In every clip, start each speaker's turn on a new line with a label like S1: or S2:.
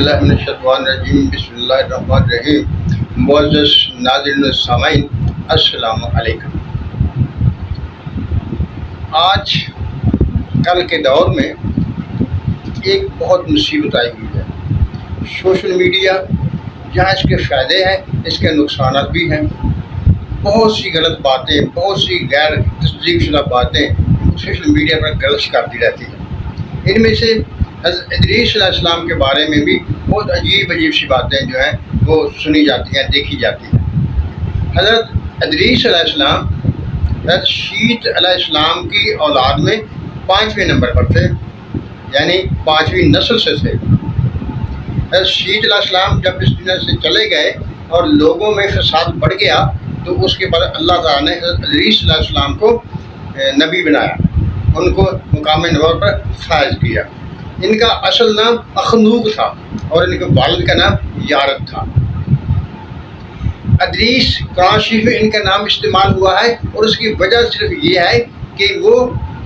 S1: باللہ من الشیطان الرجیم بسم اللہ الرحمن الرحیم معزز ناظرین و سامعین السلام علیکم۔ آج کل کے دور میں ایک بہت مصیبت آئی ہوئی ہے۔ سوشل میڈیا جہاں اس کے فائدے ہیں اس کے نقصانات بھی ہیں۔ بہت سی غلط باتیں، بہت سی غیر تصدیق شدہ باتیں سوشل میڈیا پر گرش کرتی رہتی ہیں۔ ان میں سے حضرت ادریس علیہ السلام کے بارے میں بھی بہت عجیب سی باتیں جو ہیں وہ سنی جاتی ہیں، دیکھی جاتی ہیں۔ حضرت ادریس علیہ السلام حضرت شیت علیہ السلام کی اولاد میں 5ویں نمبر پر تھے، یعنی 5ویں نسل سے تھے۔ حضرت شیت علیہ السلام جب اس دنیا سے چلے گئے اور لوگوں میں فساد بڑھ گیا تو اس کے بعد اللہ تعالیٰ نے حضرت ادریس علیہ السلام کو نبی بنایا، ان کو مقام نبوت پر فائز کیا۔ ان کا اصل نام اخنوق تھا اور ان کے والد کا نام یارد تھا۔ ادریس قرآن شریف میں ان کا نام استعمال ہوا ہے اور اس کی وجہ صرف یہ ہے کہ وہ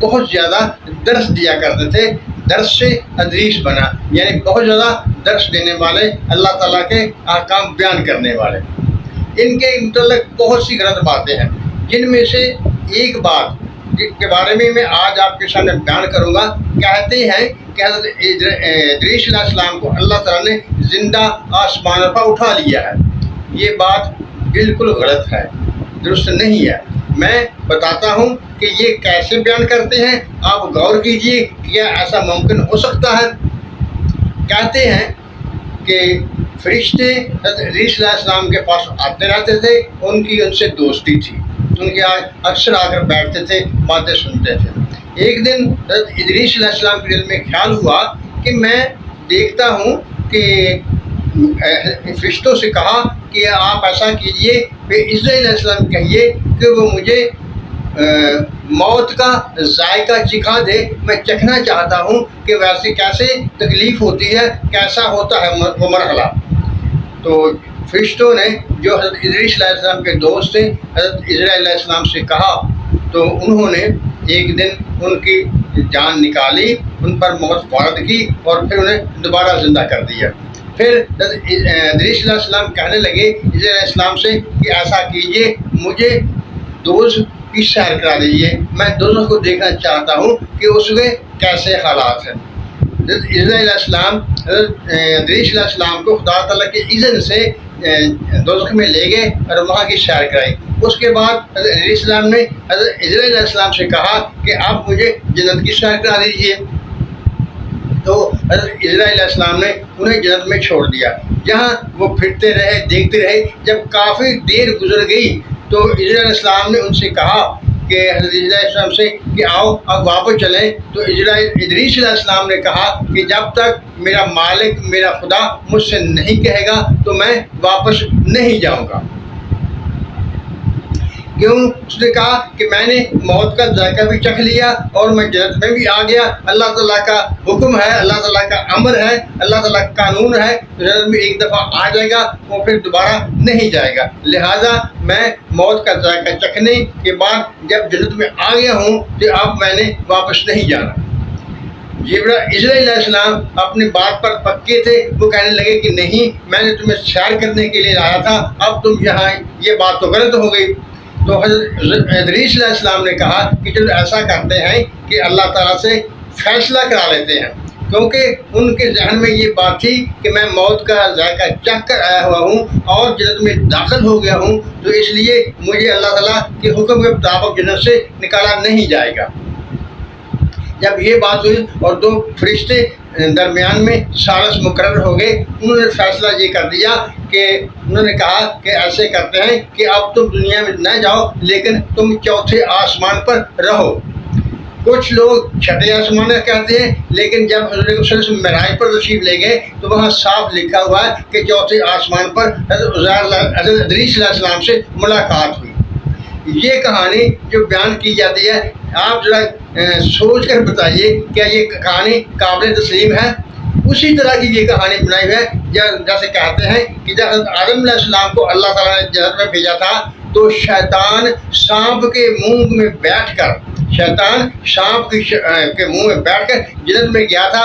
S1: بہت زیادہ درس دیا کرتے تھے۔ درس سے ادریس بنا، یعنی بہت زیادہ درس دینے والے، اللہ تعالیٰ کے احکام بیان کرنے والے۔ ان کے متعلق بہت سی غلط باتیں ہیں، جن میں سے ایک بات کے بارے میں آج آپ کے سامنے بیان کروں گا۔ کہتے ہیں کہ حضرت ادریس علیہ السلام کو اللہ تعالیٰ نے زندہ آسمان پر اٹھا لیا ہے۔ یہ بات بالکل غلط ہے، درست نہیں ہے۔ میں بتاتا ہوں کہ یہ کیسے بیان کرتے ہیں، آپ غور کیجئے کہ کیا ایسا ممکن ہو سکتا ہے۔ کہتے ہیں کہ فرشتے حضرت ادریس علیہ السلام کے پاس آتے رہتے تھے، ان کی ان سے دوستی تھی، ان کے اکثر آ کر بیٹھتے تھے، باتیں سنتے تھے۔ ایک دن حضرت ادریس علیہ السلام کے دل میں خیال ہوا کہ میں دیکھتا ہوں کہ فرشتوں سے کہا کہ آپ ایسا کیجئے کہ عیسیٰ علیہ السلام کہیے کہ وہ مجھے موت کا ذائقہ چکھا دے، میں چکھنا چاہتا ہوں کہ ویسے کیسے تکلیف ہوتی ہے، کیسا ہوتا ہے وہ مرحلہ۔ تو فرشتوں نے جو حضرت ادریس علیہ السلام کے دوست تھے حضرت عیسیٰ علیہ السلام سے کہا، تو انہوں نے ایک دن ان کی جان نکالی، ان پر موت وارد کی اور پھر انہیں دوبارہ زندہ کر دیا۔ پھر حضرت ادریس علیہ السلام کہنے لگے عیسیٰ علیہ السلام سے کہ ایسا کیجئے، مجھے دوزخ کی سیر کرا دیجیے، میں دوزخ کو دیکھنا چاہتا ہوں کہ اس میں کیسے حالات ہیں۔ حضرت عیسیٰ علیہ السلام حضرت ادریس علیہ السلام کو خدا تعالیٰ کے اذن سے دوزخ میں لے گئے اور وہاں کی سیر کرائی۔ اس کے بعد حضرت ادریس علیہ السلام نے حضرت عیسیٰ علیہ السلام سے کہا کہ آپ مجھے جنت کی سیر کرا دیجیے۔ تو حضرت عیسیٰ علیہ السلام نے انہیں جنت میں چھوڑ دیا، جہاں وہ پھرتے رہے، دیکھتے رہے۔ جب کافی دیر گزر گئی تو عیسیٰ علیہ السلام نے ان سے کہا کہ حضرت عیسیٰ علیہ السلام سے کہ آؤ اب واپس چلیں۔ تو ادریس علیہ السلام نے کہا کہ جب تک میرا مالک، میرا خدا مجھ سے نہیں کہے گا تو میں واپس نہیں جاؤں گا۔ کیوں؟ اس نے کہا کہ میں نے موت کا ذائقہ بھی چکھ لیا اور میں جنت میں بھی آ گیا۔ اللہ تعالیٰ کا حکم ہے، اللہ تعالیٰ کا امر ہے، اللہ تعالیٰ کا قانون ہے، جنت میں ایک دفعہ آ جائے گا وہ پھر دوبارہ نہیں جائے گا۔ لہٰذا میں موت کا ذائقہ چکھنے کے بعد جب جنت میں آ گیا ہوں تو اب میں نے واپس نہیں جانا۔ عیسیٰ علیہ السلام اپنی بات پر پکے تھے، وہ کہنے لگے کہ نہیں، میں نے تمہیں سیر کرنے کے لیے لایا تھا، اب تم یہاں، یہ بات تو غلط ہو گئی۔ تو حضرت ادریس علیہ السلام نے کہا کہ چلو ایسا کرتے ہیں کہ اللہ تعالیٰ سے فیصلہ کرا لیتے ہیں، کیونکہ ان کے ذہن میں یہ بات تھی کہ میں موت کا ذائقہ چکھ کر آیا ہوا ہوں اور جنت میں داخل ہو گیا ہوں، تو اس لیے مجھے اللہ تعالیٰ کے حکم کے مطابق جنت سے نکالا نہیں جائے گا۔ جب یہ بات ہوئی اور دو فرشتے درمیان میں ثالث مقرر ہو گئے، انہوں نے فیصلہ یہ کر دیا کہ انہوں نے کہا کہ ایسے کرتے ہیں کہ اب تم دنیا میں نہ جاؤ لیکن تم چوتھے آسمان پر رہو۔ کچھ لوگ چھٹے آسمان کا کہتے ہیں، لیکن جب حضرت صلی اللہ علیہ وسلم معراج پر تشریف لے گئے تو وہاں صاف لکھا ہوا ہے کہ چوتھے آسمان پر حضرت ادریس علیہ السلام سے ملاقات ہوئی۔ یہ کہانی جو بیان کی جاتی ہے، آپ ذرا سوچ کر بتائیے کیا یہ کہانی قابل تسلیم ہے؟ اسی طرح کی یہ کہانی بنائی ہوئی ہے جیسے کہتے ہیں کہ جب حضرت آدم علیہ السلام کو اللہ تعالیٰ نے جنت میں بھیجا تھا تو شیطان سانپ کے منہ میں بیٹھ کر جنت میں گیا تھا